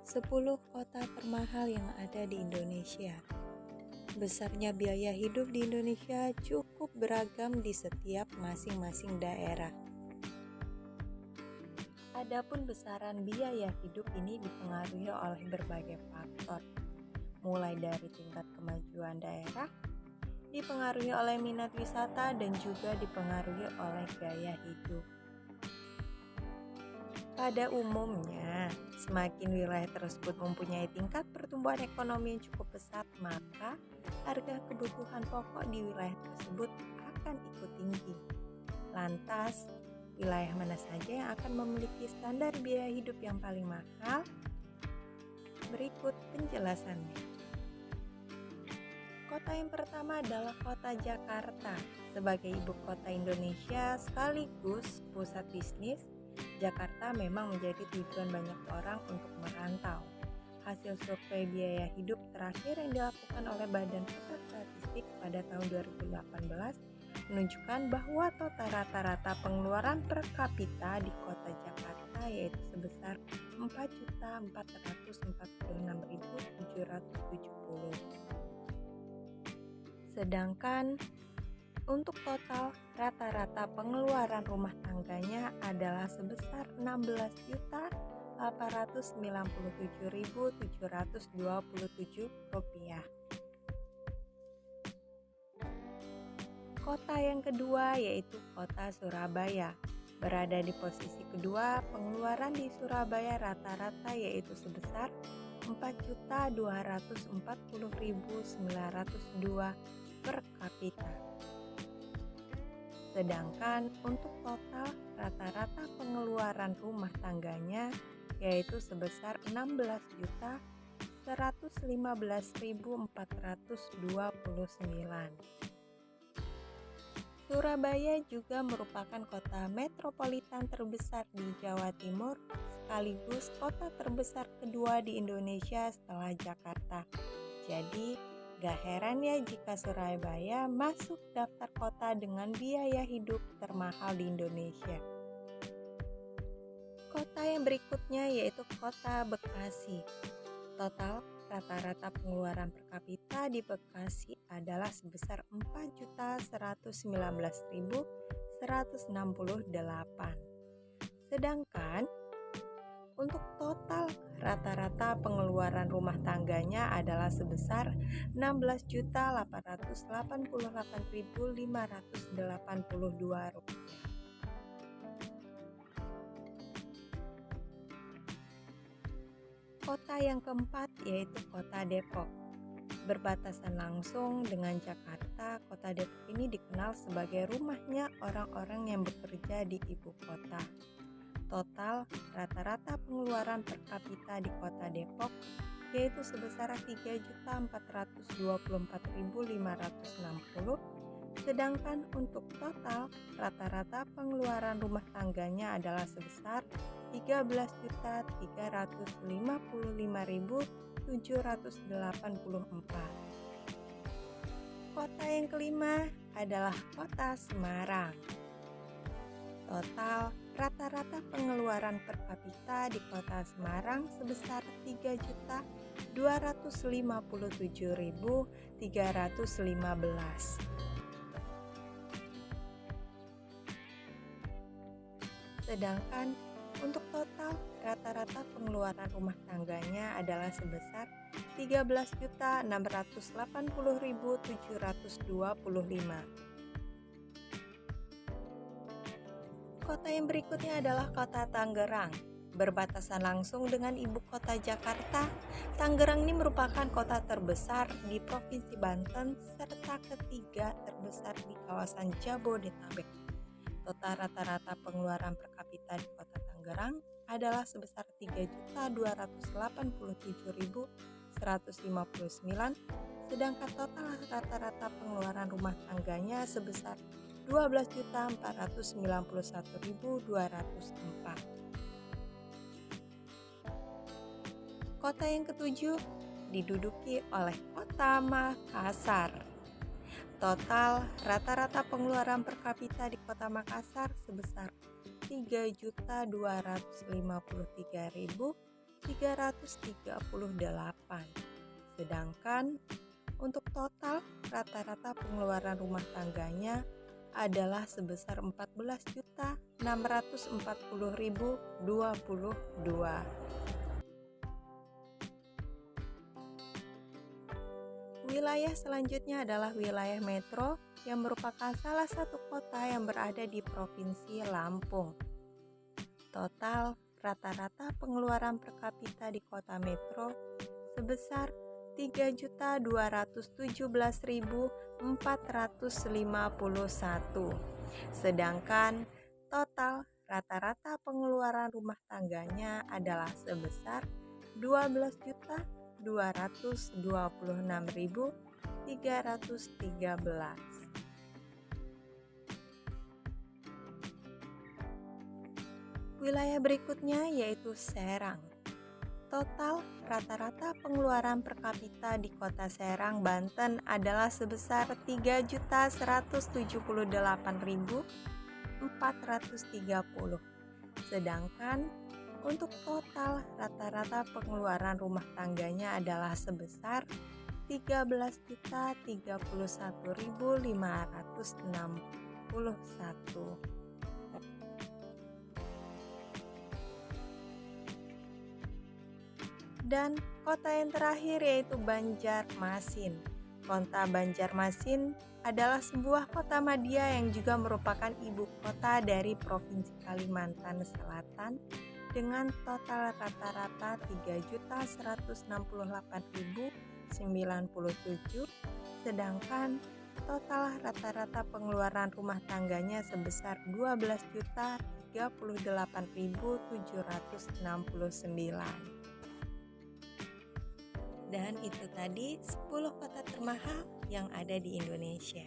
10 kota termahal yang ada di Indonesia. Besarnya biaya hidup di Indonesia cukup beragam di setiap masing-masing daerah. Adapun besaran biaya hidup ini dipengaruhi oleh berbagai faktor, mulai dari tingkat kemajuan daerah, dipengaruhi oleh minat wisata, dan juga dipengaruhi oleh gaya hidup. Pada umumnya, semakin wilayah tersebut mempunyai tingkat pertumbuhan ekonomi yang cukup pesat, maka harga kebutuhan pokok di wilayah tersebut akan ikut tinggi. Lantas, wilayah mana saja yang akan memiliki standar biaya hidup yang paling mahal? Berikut penjelasannya. Kota yang pertama adalah kota Jakarta. Sebagai ibu kota Indonesia sekaligus pusat bisnis, Jakarta memang menjadi tujuan banyak orang untuk merantau. Hasil survei biaya hidup terakhir yang dilakukan oleh Badan Pusat Statistik pada tahun 2018 menunjukkan bahwa total rata-rata pengeluaran per kapita di kota Jakarta yaitu sebesar Rp4.446.770. Sedangkan untuk total rata-rata pengeluaran rumah tangganya adalah sebesar Rp16.897.727. Kota yang kedua yaitu kota Surabaya. Berada di posisi kedua, pengeluaran di Surabaya rata-rata yaitu sebesar Rp4.240.902 per kapita. Sedangkan untuk total rata-rata pengeluaran rumah tangganya yaitu sebesar Rp16.115.429. Surabaya juga merupakan kota metropolitan terbesar di Jawa Timur sekaligus kota terbesar kedua di Indonesia setelah Jakarta. Jadi, gak heran ya jika Surabaya masuk daftar kota dengan biaya hidup termahal di Indonesia. Kota yang berikutnya yaitu kota Bekasi. Total rata-rata pengeluaran per kapita di Bekasi adalah sebesar Rp4.119.168. Sedangkan untuk total rata-rata pengeluaran rumah tangganya adalah sebesar Rp16.888.582. Kota yang keempat yaitu kota Depok. Berbatasan langsung dengan Jakarta, kota Depok ini dikenal sebagai rumahnya orang-orang yang bekerja di ibu kota. Total rata-rata pengeluaran per kapita di kota Depok yaitu sebesar Rp3.424.560, sedangkan untuk total rata-rata pengeluaran rumah tangganya adalah sebesar Rp13.355.784. Kota yang kelima adalah kota Semarang. Total rata-rata pengeluaran per kapita di kota Semarang sebesar Rp3.257.315. Sedangkan untuk total rata-rata pengeluaran rumah tangganya adalah sebesar Rp13.680.725. Kota yang berikutnya adalah kota Tangerang. Berbatasan langsung dengan ibu kota Jakarta, Tangerang ini merupakan kota terbesar di Provinsi Banten serta ketiga terbesar di kawasan Jabodetabek. Total rata-rata pengeluaran per kapita di kota Tangerang adalah sebesar Rp3.287.159, sedangkan total rata-rata pengeluaran rumah tangganya sebesar Rp12.491.204. Kota yang ketujuh diduduki oleh kota Makassar. Total rata-rata pengeluaran per kapita di kota Makassar sebesar Rp3.253.000, 338. Sedangkan untuk total rata-rata pengeluaran rumah tangganya adalah sebesar 14.640.022. Wilayah selanjutnya adalah wilayah metro yang merupakan salah satu kota yang berada di Provinsi Lampung. Total rata-rata pengeluaran per kapita di kota metro sebesar 3.217.451. Sedangkan total rata-rata pengeluaran rumah tangganya adalah sebesar 12.226.313. Wilayah berikutnya yaitu Serang. Total rata-rata pengeluaran per kapita di kota Serang, Banten adalah sebesar 3.178.430. Sedangkan untuk total rata-rata pengeluaran rumah tangganya adalah sebesar 13.031.561. Dan kota yang terakhir yaitu Banjarmasin. Kota Banjarmasin adalah sebuah kota madya yang juga merupakan ibu kota dari Provinsi Kalimantan Selatan dengan total rata-rata 3.168.097, sedangkan total rata-rata pengeluaran rumah tangganya sebesar 12.038.769. Dan itu tadi 10 kota termahal yang ada di Indonesia.